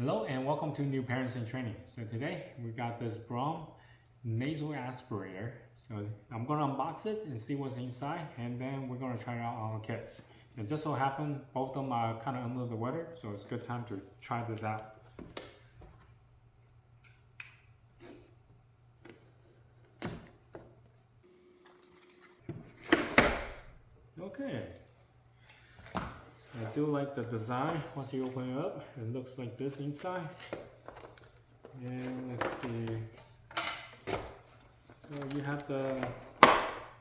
Hello and welcome to New Parents in Training. So today we got this Braun nasal aspirator. So I'm going to unbox it and see what's inside, and then we're going to try it out on our kids. It just so happened both of them are kind of under the weather, so it's a good time to try this out. Okay. I do like the design. Once you open it up, it looks like this inside. And let's see. So you have the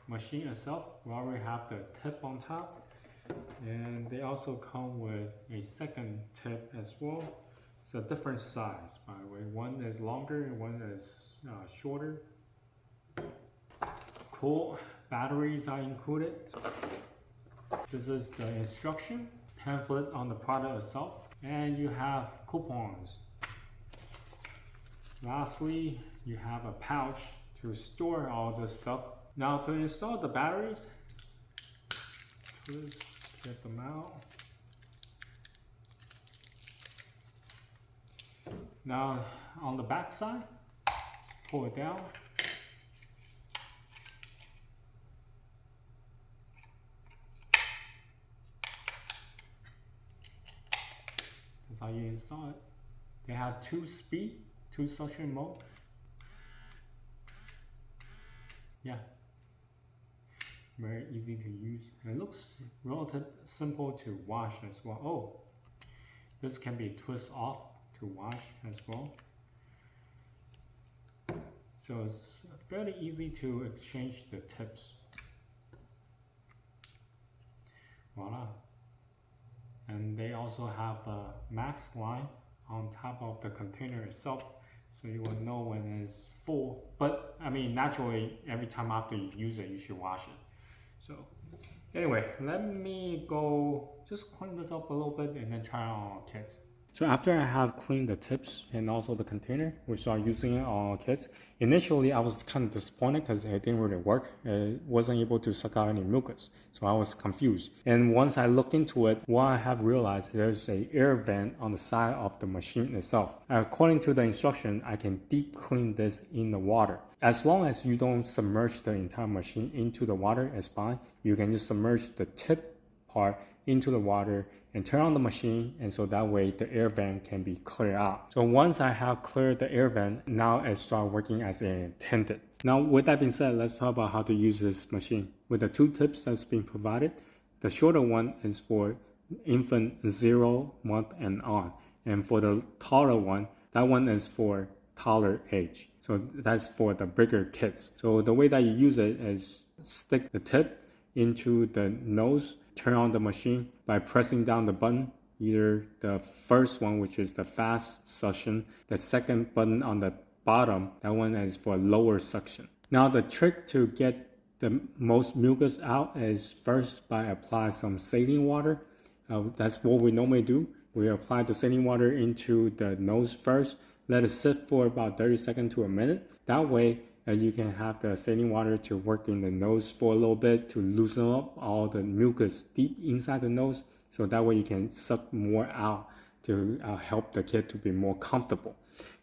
machine itself. We already have the tip on top. And they also come with a second tip as well. It's a different size, by the way. One is longer and one is shorter. Cool. Batteries are included. This is the instruction pamphlet on the product itself, and you have coupons. Lastly, you have a pouch to store all this stuff. Now to install the batteries, let's get them out. Now on the back side, pull it down. That's how you install it. They have two suction mode. Yeah, very easy to use. And it looks relatively simple to wash as well. Oh, this can be twist off to wash as well. So it's very easy to exchange the tips. Voila. And they also have a max line on top of the container itself, so you will know when it's full. But I mean, naturally, every time after you use it, you should wash it. So anyway, let me go just clean this up a little bit and then try it on our kids. So after I have cleaned the tips and also the container, we start using it on our kids. Initially, I was kind of disappointed because it didn't really work. It wasn't able to suck out any mucus, so I was confused. And once I looked into it, what I have realized, there's an air vent on the side of the machine itself. According to the instruction, I can deep clean this in the water. As long as you don't submerge the entire machine into the water, it's fine. You can just submerge the tip part into the water and turn on the machine, and so that way the air vent can be cleared out. So once I have cleared the air vent, now it starts working as intended. Now with that being said, let's talk about how to use this machine. With the two tips that's being provided, the shorter one is for infant 0 month and on, and for the taller one, that one is for toddler age. So that's for the bigger kids. So the way that you use it is stick the tip into the nose, turn on the machine by pressing down the button, either the first one, which is the fast suction, the second button on the bottom, that one is for lower suction. Now the trick to get the most mucus out is first by applying some saline water. That's what we normally do. We apply the saline water into the nose first, let it sit for about 30 seconds to a minute. That way, you can have the saline water to work in the nose for a little bit to loosen up all the mucus deep inside the nose, so that way you can suck more out to help the kid to be more comfortable.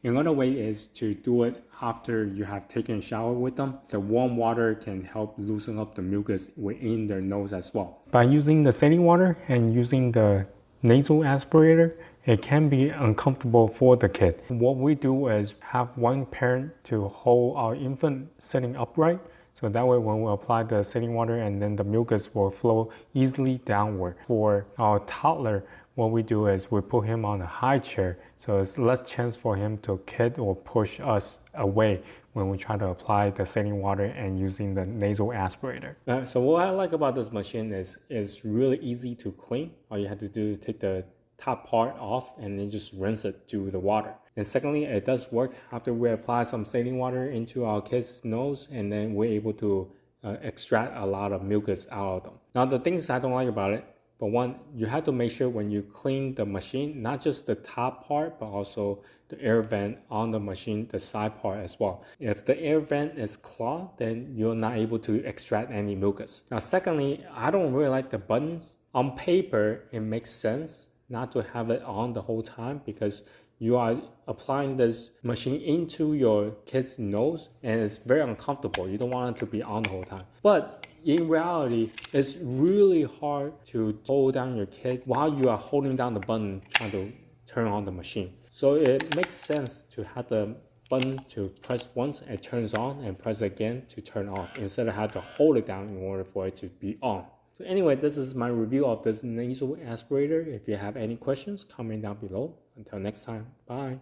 Another way is to do it after you have taken a shower with them. The warm water can help loosen up the mucus within their nose as well. By using the saline water and using the nasal aspirator, it can be uncomfortable for the kid. What we do is have one parent to hold our infant sitting upright, so that way when we apply the saline water, and then the mucus will flow easily downward. For our toddler, what we do is we put him on a high chair, so it's less chance for him to kick or push us away when we try to apply the saline water and using the nasal aspirator. So what I like about this machine is it's really easy to clean. All you have to do is take the top part off and then just rinse it through the water. And secondly, it does work after we apply some saline water into our kids' nose, and then we're able to extract a lot of mucus out of them. Now the things I don't like about it, but one, you have to make sure when you clean the machine, not just the top part, but also the air vent on the machine, the side part as well. If the air vent is clogged, then you're not able to extract any mucus. Now secondly, I don't really like the buttons. On paper, it makes sense not to have it on the whole time, because you are applying this machine into your kid's nose, and it's very uncomfortable. You don't want it to be on the whole time. But in reality, it's really hard to hold down your kid while you are holding down the button trying to turn on the machine. So it makes sense to have the button to press once and it turns on, and press again to turn off, instead of having to hold it down in order for it to be on. So anyway, this is my review of this nasal aspirator. If you have any questions, comment down below. Until next time, bye.